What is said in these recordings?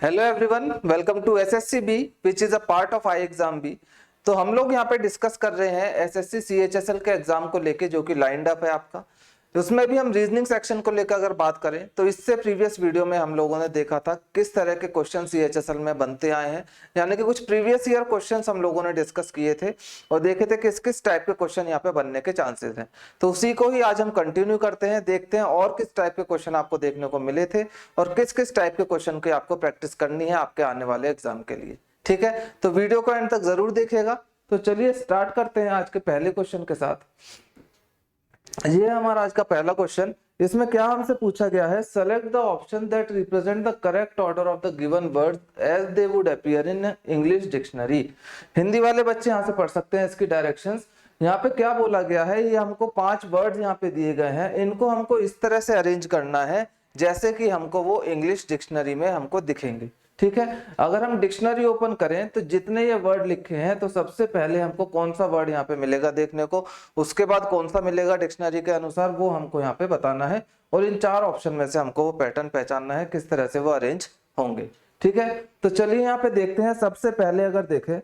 Hello everyone, welcome to SSC B which is a part of I exam B. तो हम लोग यहाँ पे डिस्कस कर रहे हैं एसएससी सीएचएसएल के एग्जाम को लेके जो कि लाइंड अप है आपका। तो उसमें भी हम रीजनिंग सेक्शन को लेकर अगर बात करें तो इससे प्रीवियस वीडियो में हम लोगों ने देखा था किस तरह के क्वेश्चन सीएचएसएल में बनते आए हैं, यानी कि कुछ प्रीवियस ईयर क्वेश्चंस हम लोगों ने डिस्कस किए थे और देखे थे किस किस टाइप के क्वेश्चन यहाँ पे बनने के चांसेस हैं। तो उसी को ही आज हम कंटिन्यू करते हैं, देखते हैं और किस टाइप के क्वेश्चन आपको देखने को मिले थे और किस किस टाइप के क्वेश्चन की आपको प्रैक्टिस करनी है आपके आने वाले एग्जाम के लिए। ठीक है, तो वीडियो को एंड तक जरूर देखिएगा। तो चलिए स्टार्ट करते हैं आज के पहले क्वेश्चन के साथ। ये हमारा आज का पहला क्वेश्चन। इसमें क्या हमसे पूछा गया है, select the option that represent the correct order of the given words as they would appear in English dictionary. Hindi वाले बच्चे यहाँ से पढ़ सकते हैं इसकी डायरेक्शंस। यहाँ पे क्या बोला गया है, ये हमको 5 वर्ड्स यहाँ पे दिए गए हैं, इनको हमको इस तरह से अरेंज करना है जैसे कि हमको वो इंग्लिश डिक्शनरी में हमको दिखेंगे। ठीक है, अगर हम डिक्शनरी ओपन करें तो जितने ये वर्ड लिखे हैं तो सबसे पहले हमको कौन सा वर्ड यहाँ पे मिलेगा देखने को, उसके बाद कौन सा मिलेगा डिक्शनरी के अनुसार वो हमको यहाँ पे बताना है और इन 4 ऑप्शन में से हमको वो पैटर्न पहचानना है किस तरह से वो अरेंज होंगे। ठीक है, तो चलिए यहाँ पे देखते हैं। सबसे पहले अगर देखें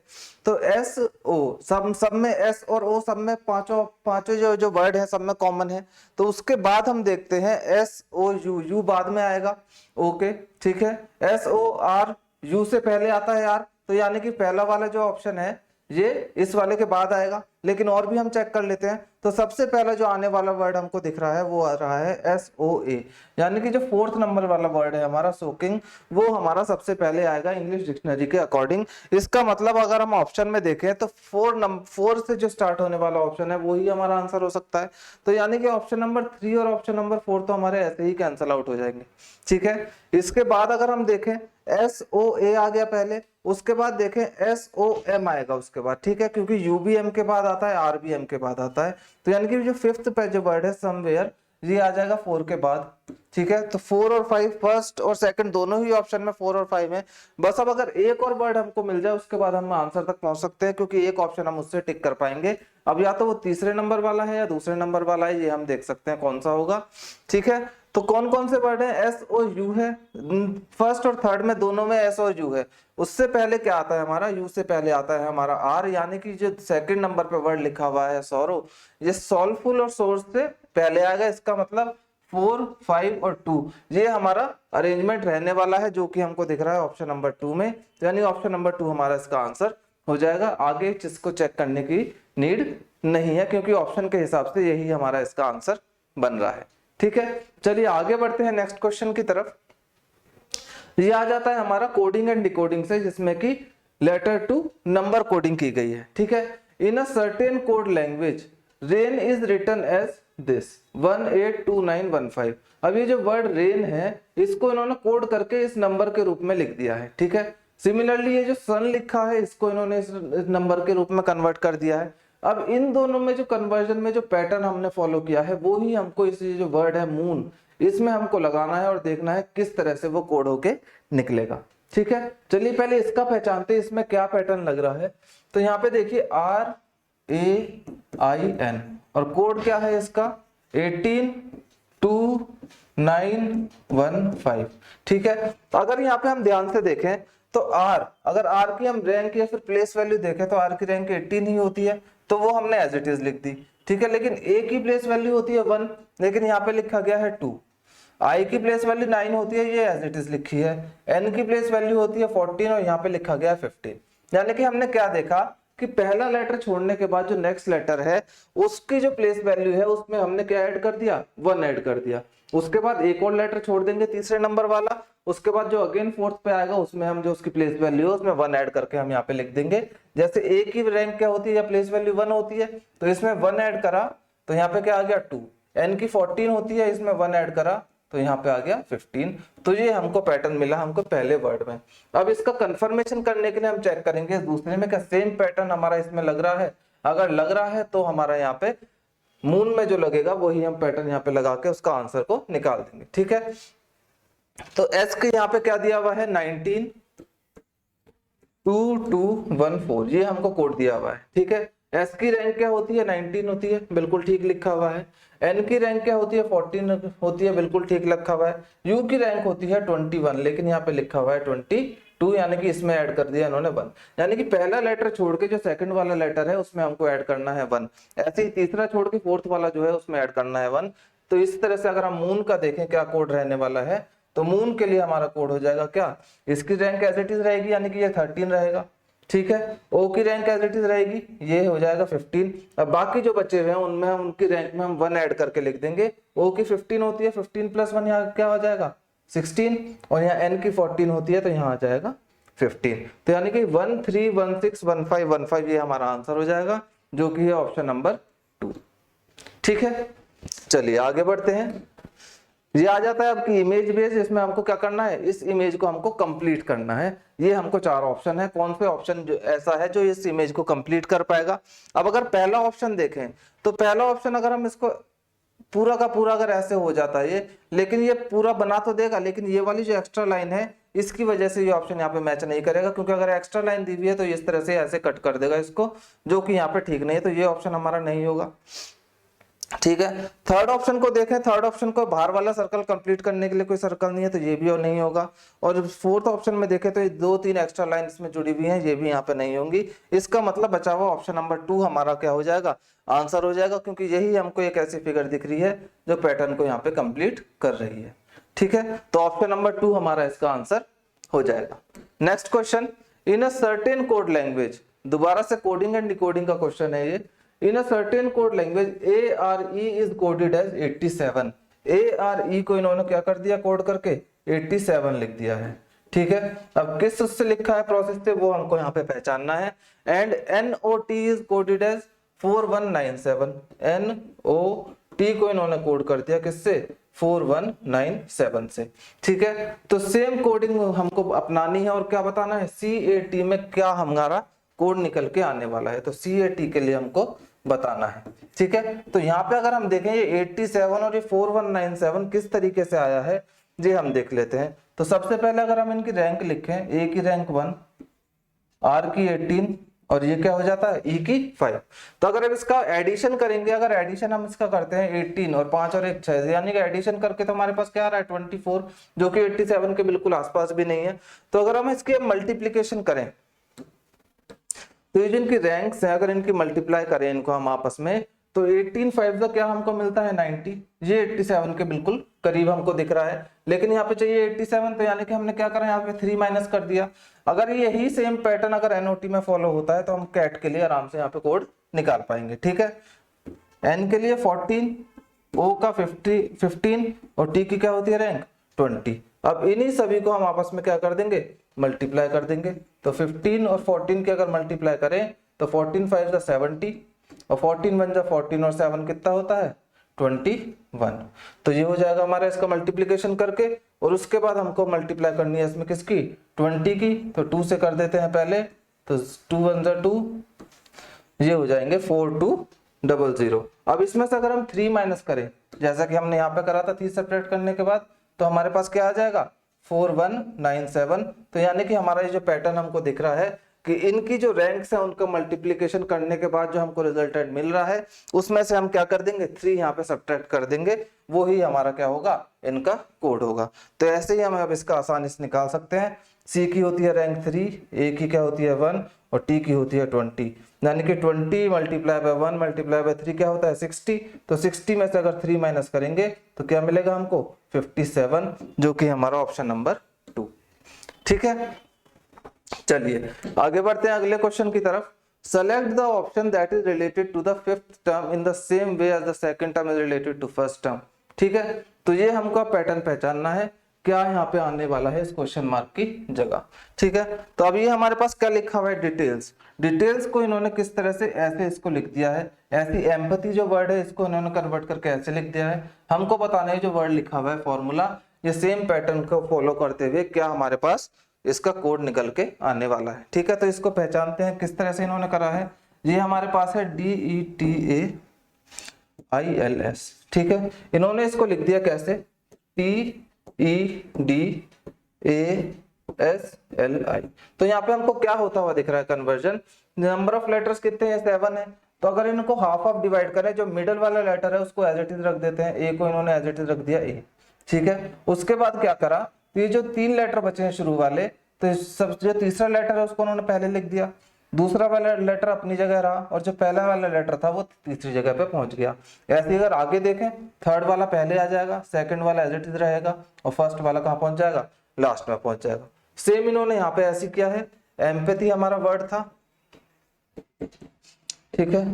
तो एस ओ सब में एस और ओ सब में पांचों जो वर्ड है सब में कॉमन है। तो उसके बाद हम देखते हैं एस ओ यू, यू बाद में आएगा। ओके ठीक है, एस ओ आर, यू से पहले आता है आर, तो यानी कि पहला वाला जो ऑप्शन है ये इस वाले के बाद आएगा। लेकिन और भी हम चेक कर लेते हैं। तो सबसे पहला जो आने वाला वर्ड हमको दिख रहा है वो आ रहा है एस ओ ए, यानी कि जो 4th नंबर वाला वर्ड है हमारा सोकिंग, वो हमारा सबसे पहले आएगा इंग्लिश डिक्शनरी के अकॉर्डिंग। इसका मतलब अगर हम ऑप्शन में देखें तो 4 से जो स्टार्ट होने वाला ऑप्शन है वो ही हमारा आंसर हो सकता है। तो यानी कि ऑप्शन नंबर 3 और ऑप्शन नंबर 4 तो हमारे ऐसे ही कैंसिल आउट हो जाएंगे। ठीक है, इसके बाद अगर हम देखें एस ओ ए आ गया पहले, उसके बाद देखें एस ओ एम आएगा उसके बाद। ठीक है, क्योंकि यू बी एम के बाद आता है, आर बी एम के बाद आता है। तो यानी कि जो 5th पे जो वर्ड है समवेयर, ये आ जाएगा 4 के बाद। ठीक है, तो 4 और 5 फर्स्ट और सेकंड दोनों ही ऑप्शन में 4 और 5 है। बस अब अगर एक और वर्ड हमको मिल जाए उसके बाद हम आंसर तक पहुंच सकते हैं, क्योंकि एक ऑप्शन हम उससे टिक कर पाएंगे। अब या तो वो तीसरे नंबर वाला है या दूसरे नंबर वाला है, ये हम देख सकते हैं कौन सा होगा। ठीक है, तो कौन कौन से वर्ड है, एस और यू है, फर्स्ट और थर्ड में दोनों में एस और यू है। उससे पहले क्या आता है हमारा, यू से पहले आता है हमारा आर, यानी कि जो सेकंड नंबर पे वर्ड लिखा हुआ है सौरो, ये सोलफुल और सोर्स से पहले आएगा। इसका मतलब 4, 5 और 2 ये हमारा अरेंजमेंट रहने वाला है जो कि हमको दिख रहा है ऑप्शन नंबर 2 में। यानी ऑप्शन नंबर 2 हमारा इसका आंसर हो जाएगा। आगे इसको चेक करने की नीड नहीं है क्योंकि ऑप्शन के हिसाब से यही हमारा इसका आंसर बन रहा है। ठीक है, चलिए आगे बढ़ते हैं नेक्स्ट क्वेश्चन की तरफ। ये आ जाता है हमारा कोडिंग एंड डिकोडिंग से, जिसमें कि लेटर टू नंबर कोडिंग की गई है। ठीक है, in a certain code language rain is written as this 182915। अब ये जो वर्ड रेन है इसको इन्होंने कोड करके इस नंबर के रूप में लिख दिया है। ठीक है, सिमिलरली ये जो सन लिखा है इसको इन्होंने इस नंबर के रूप में कन्वर्ट कर दिया है। अब इन दोनों में जो कन्वर्जन में जो पैटर्न हमने फॉलो किया है वो ही हमको इस जो वर्ड है मून, इसमें हमको लगाना है और देखना है किस तरह से वो कोड होके निकलेगा। ठीक है, चलिए पहले इसका पहचानते हैं इसमें क्या पैटर्न लग रहा है। तो यहाँ पे देखिए RAIN और कोड क्या है इसका 182915। ठीक है, अगर यहाँ पे हम ध्यान से देखें तो अगर R की हम रैंक या फिर प्लेस वैल्यू देखें तो R की रैंक 18 ही होती है, तो वो हमने एज इट इज लिख दी। ठीक है, लेकिन A की प्लेस वैल्यू होती है 1, लेकिन यहाँ पे लिखा गया है 2। I की प्लेस वैल्यू 9 होती है, ये एज इट इज लिखी है। N की प्लेस वैल्यू होती है 14 और यहाँ पे लिखा गया है 15। यानी कि हमने क्या देखा कि पहला लेटर छोड़ने के बाद जो नेक्स्ट लेटर है उसकी जो प्लेस वैल्यू है उसमें हमने क्या ऐड कर दिया, 1 ऐड कर दिया। उसके बाद एक और लेटर छोड़ देंगे तीसरे नंबर वाला, उसके बाद जो अगेन 4th पे आएगा उसमें हम जो उसकी प्लेस वैल्यू है उसमें 1 ऐड करके हम यहाँ पे लिख देंगे। जैसे A की रैंक क्या होती है या प्लेस वैल्यू 1 होती है, तो इसमें 1 ऐड करा तो यहाँ पे क्या आ गया 2। N की 14 होती है, इसमें 1 ऐड करा तो यहाँ पे आ गया 15। तो ये हमको पैटर्न मिला हमको पहले वर्ड में। अब इसका कंफर्मेशन करने के लिए हम चेक करेंगे दूसरे में क्या सेम पैटर्न हमारा इसमें लग रहा है। अगर लग रहा है तो हमारा यहाँ पे मून में जो लगेगा वही हम पैटर्न यहाँ पे लगा के उसका आंसर को निकाल देंगे। ठीक है, तो एस के यहाँ पे क्या दिया हुआ है 192214, ये हमको कोड दिया हुआ है। ठीक है, एस की रैंक क्या होती है 19 होती है, बिल्कुल ठीक लिखा हुआ है। एन की रैंक क्या होती है 14 होती है, बिल्कुल ठीक लिखा हुआ है। यू की रैंक होती है 21, लेकिन यहाँ पे लिखा हुआ है 22, यानी कि इसमें ऐड कर दिया इन्होंने 1, यानी कि पहला लेटर छोड़ के जो सेकंड वाला लेटर है उसमें हमको ऐड करना है 1, ऐसे ही तीसरा छोड़ के फोर्थ वाला जो है उसमें ऐड करना है 1। तो इस तरह से अगर हम मून का देखें क्या कोड रहने वाला है, तो मून के लिए हमारा कोड हो जाएगा क्या, इसकी रैंक एज इट इज रहेगी, यानी कि ये 13 रहेगा, ठीक है। ओ की रैंक एज इट इज रहेगी, ये हो जाएगा 15। अब बाकी जो बचे हुए हैं उनमें हम उनकी रैंक में हम 1 ऐड करके लिख देंगे। ओ की 15 होती है, 15 प्लस 1 यहाँ क्या हो जाएगा 16, और यहाँ एन की 14 होती है तो यहाँ आ जाएगा 15। तो यानी कि 1 3 1 6 1 5 1 5 ये हमारा आंसर हो जाएगा, जो कि है ऑप्शन नंबर 2, ठीक है। चलिए आगे बढ़ते हैं। ये आ जाता है आपकी इमेज बेस, इसमें हमको क्या करना है, इस इमेज को हमको कंप्लीट करना है। ये हमको 4 ऑप्शन है, कौन से ऑप्शन जो ऐसा है जो इस इमेज को कंप्लीट कर पाएगा। अब अगर पहला ऑप्शन देखें तो पहला ऑप्शन अगर हम इसको पूरा का पूरा अगर ऐसे हो जाता है ये, लेकिन ये पूरा बना तो देगा, लेकिन ये वाली जो एक्स्ट्रा लाइन है इसकी वजह से ये ऑप्शन यहाँ पे मैच नहीं करेगा, क्योंकि अगर एक्स्ट्रा लाइन दी हुई है तो इस तरह से ऐसे कट कर देगा इसको, जो कि यहाँ पे ठीक नहीं है, तो ये ऑप्शन हमारा नहीं होगा, ठीक है। थर्ड ऑप्शन को देखें, थर्ड ऑप्शन को बाहर वाला सर्कल कंप्लीट करने के लिए कोई सर्कल नहीं है, तो ये भी और नहीं होगा। और फोर्थ ऑप्शन में देखें तो ये 2-3 एक्स्ट्रा लाइन इसमें जुड़ी हुई हैं, ये भी यहाँ पे नहीं होंगी। इसका मतलब बचा हुआ ऑप्शन नंबर 2 हमारा क्या हो जाएगा, आंसर हो जाएगा, क्योंकि यही हमको एक ऐसी फिगर दिख रही है जो पैटर्न को यहाँ पे कंप्लीट कर रही है, ठीक है। तो ऑप्शन नंबर 2 हमारा इसका आंसर हो जाएगा। Next question, in a certain code language, दोबारा से कोडिंग एंड डिकोडिंग का क्वेश्चन है ये। In a certain code language, ARE is coded as 87। ARE को इन्होंने क्या कर दिया, कोड करके 87 लिख दिया है, ठीक है। अब किस उससे लिखा है प्रोसेस से, वो हमको यहाँ पे पहचानना है। And NOT is coded as 4197। NOT को इन्होंने कोड कर दिया किससे, 4197 से, ठीक है। तो सेम कोडिंग हमको अपनानी है और क्या बताना है, CAT में क्या हमारा कोड निकल के आने वाला है, तो CAT के लिए हमको बताना है, ठीक है। तो यहाँ पे अगर हम देखें ये 87 और ये 4197 किस तरीके से आया है, ये हम देख लेते हैं। तो सबसे पहले अगर हम इनकी रैंक लिखें, ए की रैंक 1, आर की 18, और ये क्या हो जाता है, ई की 5। तो अगर अब इसका एडिशन करेंगे, अगर एडिशन हम इसका करते हैं 18 और 5 और 1 6, यानी कि एडिशन करके तो हमारे पास क्या आ रहा है 24, जो कि 87 के बिल्कुल आसपास भी नहीं है। तो अगर हम इसके मल्टीप्लीकेशन करें, तो ये जिनकी रैंक्स हैं अगर इनकी मल्टीप्लाई करें इनको हम आपस में, तो 18 5 का क्या हमको मिलता है 90, ये 87 के बिल्कुल करीब हमको दिख रहा है। लेकिन यहाँ पे चाहिए 87, तो यानी कि हमने क्या करा, यहाँ पे 3 माइनस कर दिया। अगर यही सेम पैटर्न अगर NOT में फॉलो होता है तो हम कैट के लिए आराम से यहाँ पे कोड निकाल पाएंगे, ठीक है। N के लिए 14, O का 15 और T की क्या होती है रैंक 20। अब इन्हीं सभी को हम आपस में क्या कर देंगे, मल्टीप्लाई कर देंगे। तो 15 और 14 के अगर मल्टीप्लाई करें तो 14 5 का 70 और 14 1 जा 14 और 7 कितना होता है 21। तो ये हो जाएगा हमारा इसका मल्टीप्लिकेशन करके, और उसके बाद हमको मल्टीप्लाई करनी है इसमें किसकी 20 की, तो 2 से कर देते हैं पहले, तो 2 1 जा 2, ये हो जाएंगे 4200। अब इसमें से अगर हम 3 माइनस करें जैसा कि हमने यहाँ पे करा था 3 सेपरेट करने के बाद, तो हमारे पास क्या आ जाएगा 4197। तो यानी कि हमारा ये जो पैटर्न हमको दिख रहा है कि इनकी जो रैंक्स है उनका मल्टीप्लिकेशन करने के बाद जो हमको रिजल्टेंट मिल रहा है उसमें से हम क्या कर देंगे 3 यहाँ पे सब्ट्रैक्ट कर देंगे, वो ही हमारा क्या होगा इनका कोड होगा। तो ऐसे ही हम अब इसका आसानी से निकाल सकते हैं। सी की होती है रैंक 3, ए की क्या होती है 1 और टी की होती है 20, यानी कि 20 मल्टीप्लाई बाय 1 मल्टीप्लाई बाय 3 क्या होता है 60। तो 60 में से अगर 3 माइनस करेंगे तो क्या मिलेगा हमको 57, जो कि हमारा ऑप्शन नंबर 2, ठीक है। चलिए आगे बढ़ते हैं अगले क्वेश्चन की तरफ। Select the option that is related to the fifth term in the same way as the second term is related to first term, ठीक है। तो ये हमको पैटर्न पहचानना है क्या यहाँ पे आने वाला है इस क्वेश्चन मार्क की जगह, ठीक है। तो अब ये हमारे पास क्या लिखा हुआ है डिटेल्स, डिटेल्स को इन्होंने किस तरह से ऐसे इसको लिख दिया है, ऐसी एम्पैथी जो वर्ड है इसको इन्होंने कन्वर्ट करके ऐसे लिख दिया है। हमको बताना है जो वर्ड लिखा हुआ है फॉर्मूला, ये सेम पैटर्न को फॉलो करते हुए क्या हमारे पास इसका कोड निकल के आने वाला है, ठीक है। तो इसको पहचानते हैं किस तरह से इन्होंने करा है। ये हमारे पास है DETAILS, ठीक है। इन्होंने इसको लिख दिया कैसे, TEDAILS SLI। तो यहाँ पे हमको क्या होता हुआ दिख रहा है कन्वर्जन, नंबर ऑफ लेटर्स कितने हैं 7 है, तो अगर इनको हाफ ऑफ डिवाइड करें, जो मिडल वाला लेटर है उसको एज इट इज रख देते हैं, ए को इन्होंने एज इट इज रख दिया ए, ठीक है। उसके बाद क्या करा, तो ये जो 3 लेटर बचे हैं शुरू वाले, तो सब जो तीसरा लेटर है उसको उन्होंने पहले लिख दिया, दूसरा वाला लेटर अपनी जगह रहा और जो पहला वाला लेटर था वो तीसरी जगह पे पहुंच गया। ऐसे अगर आगे देखें, थर्ड वाला पहले आ जाएगा, सेकंड वाला एज इट इज रहेगा और फर्स्ट वाला कहाँ पहुंच जाएगा, लास्ट में पहुंच जाएगा। सेम इन्होंने यहाँ पे ऐसे किया है, एम्पैथी हमारा वर्ड था, ठीक है,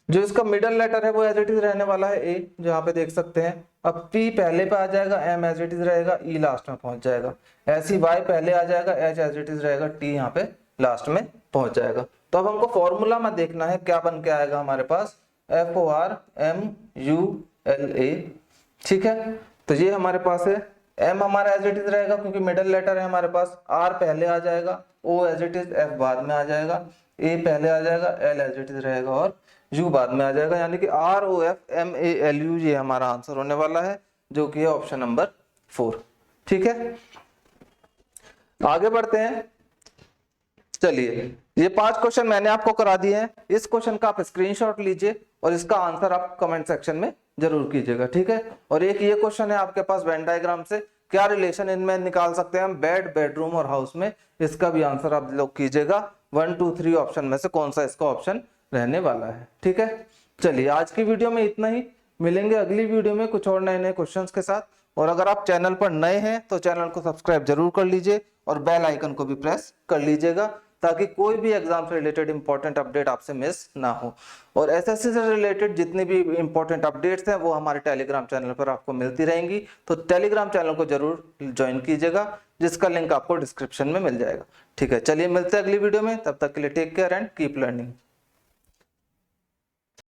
जो इसका मिडल लेटर है वो एज इट इज रहने वाला है ए, जो यहाँ पे देख सकते हैं। अब पी पहले पे आ जाएगा, एम एज इट इज रहेगा, ई लास्ट में पहुंच जाएगा। ऐसी वाई पहले आ जाएगा, एच एज इट इज रहेगा, टी यहाँ पे लास्ट में पहुंच जाएगा। तो अब हमको फॉर्मूला में देखना है क्या बन के आएगा हमारे पास, FORMULA, ठीक है। तो ये हमारे पास है, एम हमारा एज इट इज रहेगा क्योंकि मिडल लेटर है हमारे पास, आर पहले आ जाएगा, ओ एज इट इज, एफ बाद में आ जाएगा, ए पहले आ जाएगा, एल एज इट इज रहेगा और यू बाद में आ जाएगा, यानी कि ROFMALU ये हमारा आंसर होने वाला है, जो कि है ऑप्शन नंबर 4, ठीक है। आगे बढ़ते हैं, चलिए ये 5 क्वेश्चन मैंने आपको करा दिए हैं, इस क्वेश्चन का आप स्क्रीनशॉट लीजिए और इसका आंसर आप कमेंट सेक्शन में जरूर कीजिएगा, ठीक है। और एक ये क्वेश्चन है आपके पास वेन डायग्राम से, क्या रिलेशन इनमें निकाल सकते हैं हम बेड, बेडरूम और हाउस में, इसका भी आंसर आप लोग कीजिएगा। 1 2 3 ऑप्शन में से कौन सा इसका ऑप्शन रहने वाला है, ठीक है। चलिए आज की वीडियो में इतना ही, मिलेंगे अगली वीडियो में कुछ और नए नए क्वेश्चंस के साथ। और अगर आप चैनल पर नए हैं तो चैनल को सब्सक्राइब जरूर कर लीजिए और बेल आइकन को भी प्रेस कर लीजिएगा, ताकि कोई भी एग्जाम से रिलेटेड इंपॉर्टेंट अपडेट आपसे मिस ना हो। और एसएससी से रिलेटेड जितनी भी इंपॉर्टेंट अपडेट्स हैं वो हमारे टेलीग्राम चैनल पर आपको मिलती रहेंगी, तो टेलीग्राम चैनल को जरूर ज्वाइन कीजिएगा, जिसका लिंक आपको डिस्क्रिप्शन में मिल जाएगा, ठीक है। चलिए मिलते हैं अगली वीडियो में, तब तक के लिए take care and keep learning.